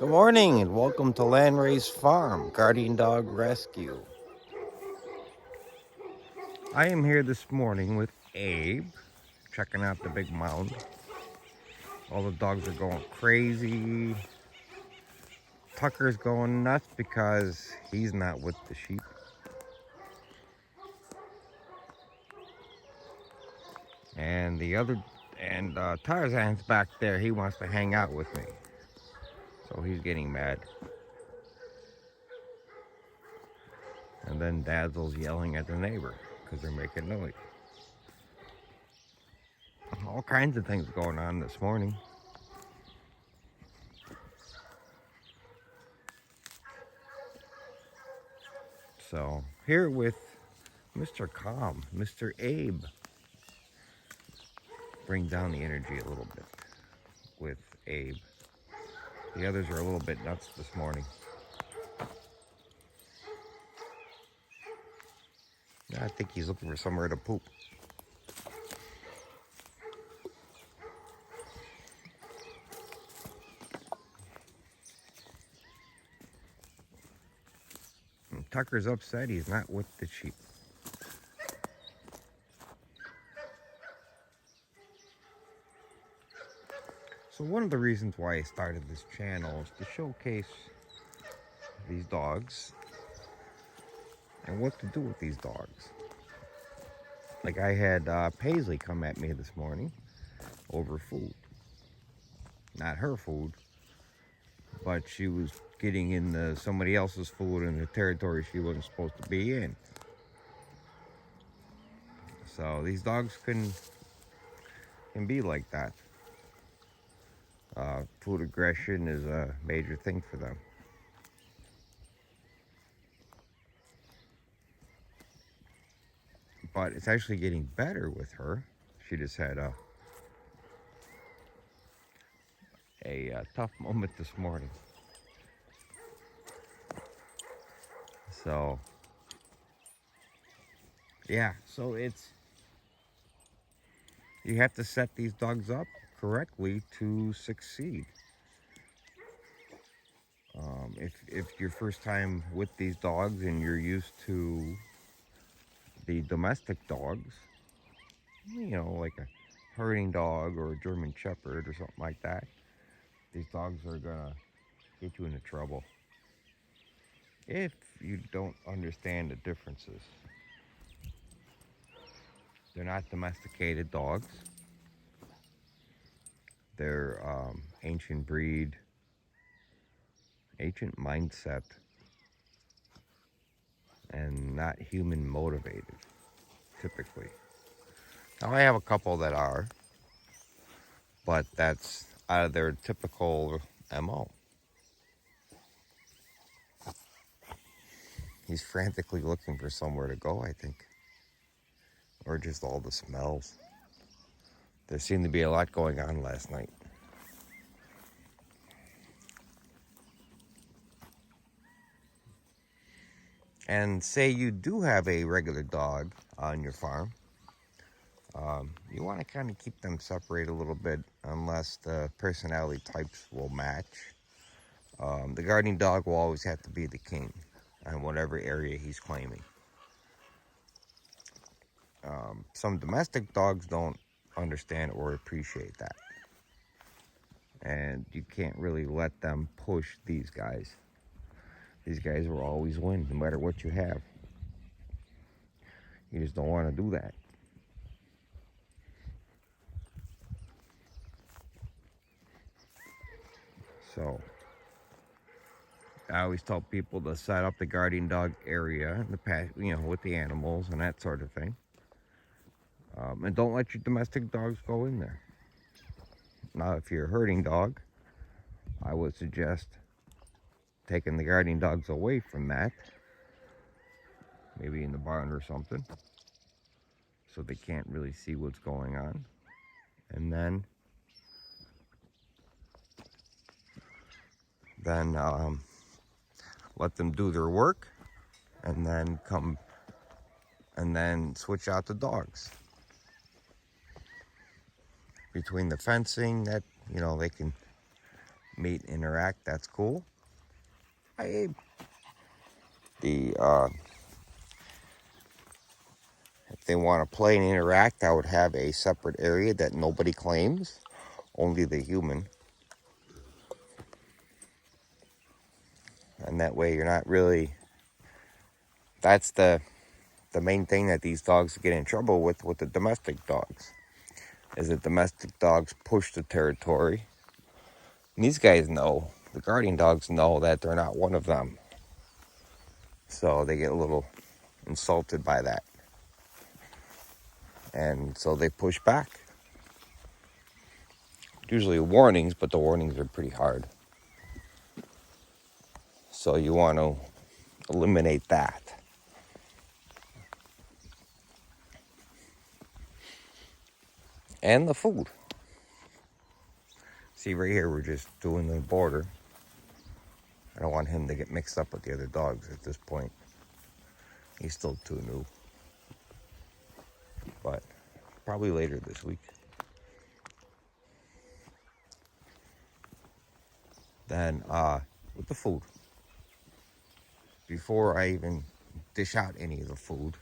Good morning and welcome to Landrace Farm Guardian Dog Rescue. I am here this morning with Abe, checking out the big mound. All the dogs are going crazy. Tucker's going nuts because he's not with the sheep. And Tarzan's back there. He wants to hang out with me. So he's getting mad. And then Dazzle's yelling at the neighbor because they're making noise. All kinds of things going on this morning. So here with Mr. Calm, Mr. Abe. Bring down the energy a little bit with Abe. The others are a little bit nuts this morning. I think he's looking for somewhere to poop. And Tucker's upset he's not with the sheep. So one of the reasons why I started this channel is to showcase these dogs and what to do with these dogs. Like I had Paisley come at me this morning over food. Not her food, but she was getting into somebody else's food in the territory she wasn't supposed to be in. So these dogs can be like that. Food aggression is a major thing for them. But it's actually getting better with her. She just had a tough moment this morning. So, yeah, so you have to set these dogs up correctly to succeed. If your first time with these dogs and you're used to the domestic dogs, like a herding dog or a German Shepherd or something like that, these dogs are gonna get you into trouble if you don't understand the differences. They're not domesticated dogs. They're ancient breed, ancient mindset, and not human motivated, typically. Now I have a couple that are, but that's out of their typical MO. He's frantically looking for somewhere to go, I think. Or just all the smells. There seemed to be a lot going on last night. And say you do have a regular dog on your farm, you want to kind of keep them separated a little bit unless the personality types will match. The guardian dog will always have to be the king in whatever area he's claiming. Some domestic dogs don't understand or appreciate that. And you can't really let them push these guys. These guys will always win no matter what you have. You just don't want to do that. So I always tell people to set up the guardian dog area in the past, with the animals and that sort of thing. And don't let your domestic dogs go in there. Now, if you're a herding dog, I would suggest taking the guardian dogs away from that. Maybe in the barn or something. So they can't really see what's going on. And then let them do their work and then switch out the dogs. Between the fencing that, they can meet, interact, that's cool. I the If they want to play and interact, I would have a separate area that nobody claims, only the human. And that way you're not really, that's the main thing that these dogs get in trouble with the domestic dogs, is that domestic dogs push the territory. And these guys know, the guardian dogs know that they're not one of them. So they get a little insulted by that. And so they push back. Usually warnings, but the warnings are pretty hard. So you want to eliminate that. And the food. See, right here, we're just doing the border. I don't want him to get mixed up with the other dogs at this point. He's still too new. But probably later this week. Then with the food. Before I even dish out any of the food,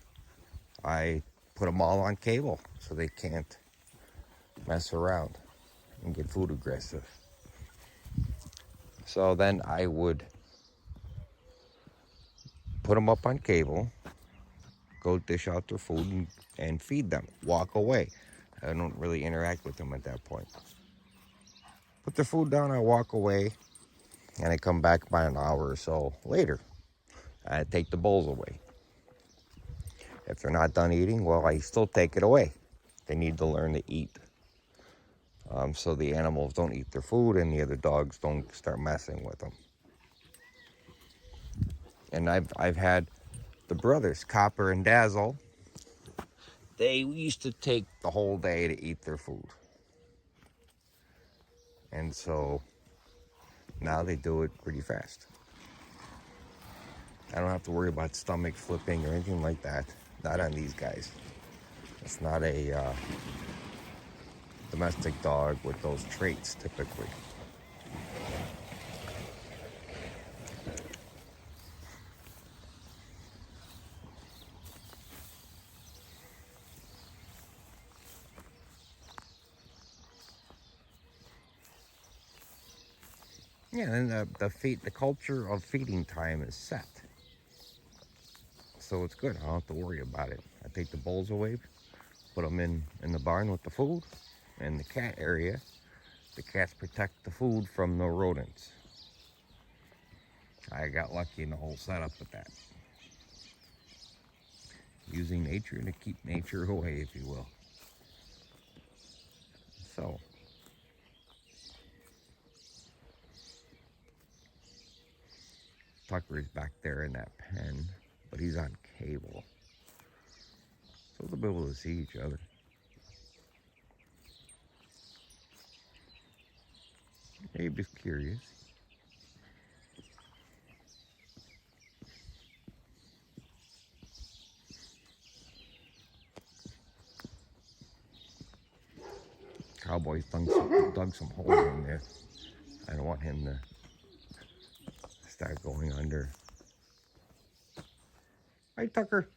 I put them all on cable so they can't mess around and get food aggressive. So then I would put them up on cable, go dish out their food and feed them, walk away. I don't really interact with them at that point. Put the food down, I walk away, and I come back by an hour or so later. I take the bowls away. If they're not done eating, well, I still take it away. They need to learn to eat. So the animals don't eat their food and the other dogs don't start messing with them. And I've had the brothers, Copper and Dazzle. They used to take the whole day to eat their food. And so now they do it pretty fast. I don't have to worry about stomach flipping or anything like that. Not on these guys. It's not a domestic dog with those traits typically. Yeah, and the culture of feeding time is set. So it's good. I don't have to worry about it. I take the bowls away, put them in the barn with the food, and the cat area. The cats protect the food from the rodents. I got lucky in the whole setup with that. Using nature to keep nature away, if you will. So, Tucker's back there in that pen, but he's on cable. So they'll be able to see each other. Abe is curious. Cowboy's dug some holes in there. I don't want him to start going under. Hi, Tucker.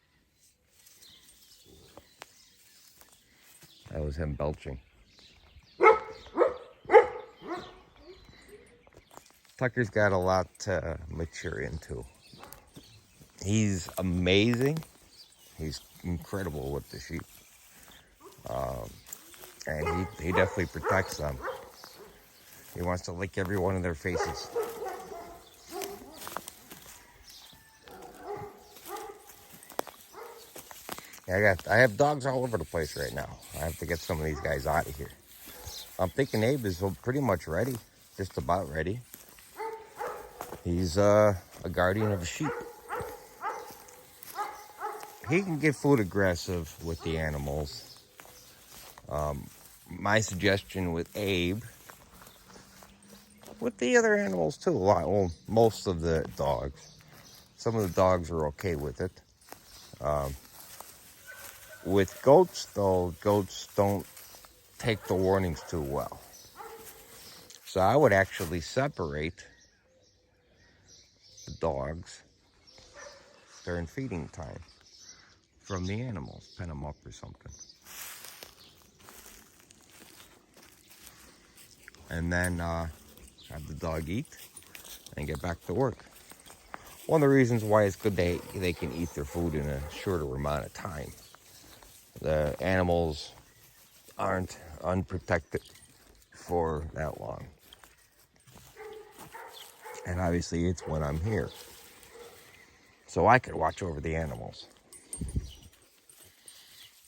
That was him belching. Tucker's got a lot to mature into. He's amazing. He's incredible with the sheep. And he definitely protects them. He wants to lick every one of their faces. Yeah, I have dogs all over the place right now. I have to get some of these guys out of here. I'm thinking Abe is pretty much ready. Just about ready. He's a guardian of the sheep. He can get food aggressive with the animals. My suggestion with Abe, with the other animals too, well, most of the dogs. Some of the dogs are okay with it. With goats, though, goats don't take the warnings too well. So I would actually separate the dogs during feeding time from the animals, pen them up or something. And then have the dog eat and get back to work. One of the reasons why it's good they can eat their food in a shorter amount of time. The animals aren't unprotected for that long. And obviously it's when I'm here. So I could watch over the animals.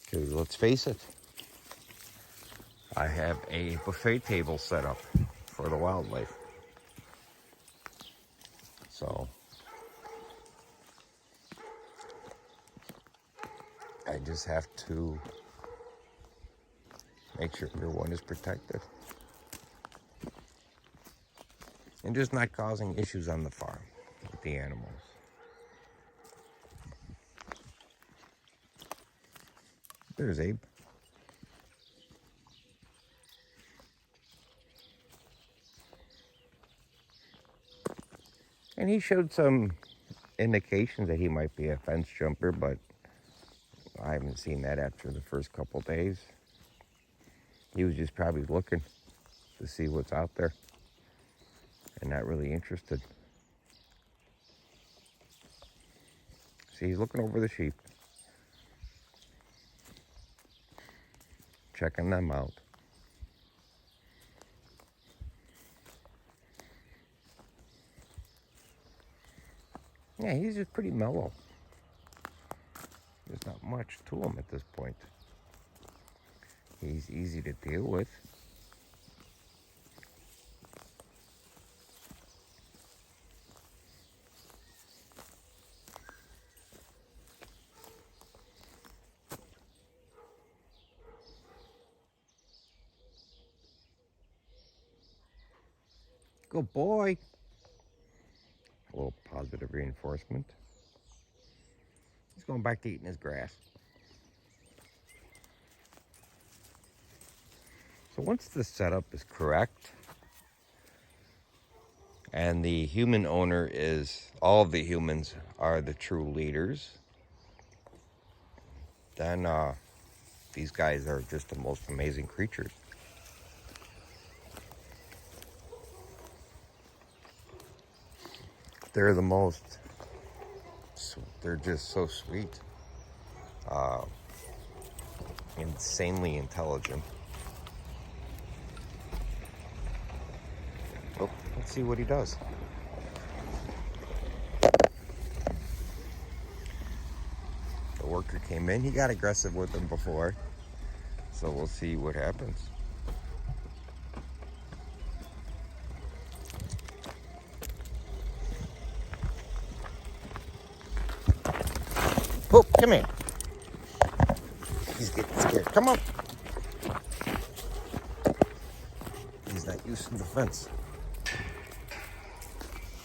Because let's face it, I have a buffet table set up for the wildlife. So I just have to make sure everyone is protected. And just not causing issues on the farm with the animals. There's Abe. And he showed some indications that he might be a fence jumper, but I haven't seen that after the first couple days. He was just probably looking to see what's out there and not really interested. See, he's looking over the sheep, checking them out. Yeah, he's just pretty mellow. There's not much to him at this point. He's easy to deal with. Good boy. A little positive reinforcement. He's going back to eating his grass. So once the setup is correct, and the human owner is, all of the humans are the true leaders, then these guys are just the most amazing creatures. They're the most, they're just so sweet. Insanely intelligent. Oh, let's see what he does. The worker came in. He got aggressive with him before. So we'll see what happens. Oh, come here. He's getting scared. Come on. He's not used to the fence.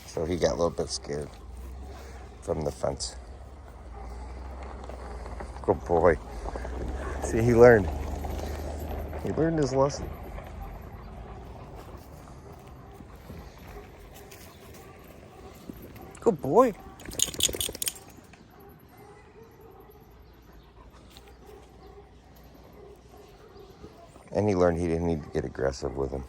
So he got a little bit scared from the fence. Good boy. See, he learned. He learned his lesson. Good boy. And he learned he didn't need to get aggressive with him.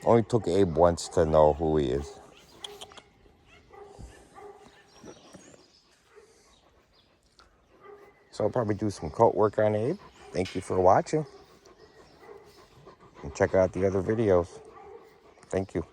Only took Abe once to know who he is. So I'll probably do some coat work on Abe. Thank you for watching. And check out the other videos. Thank you.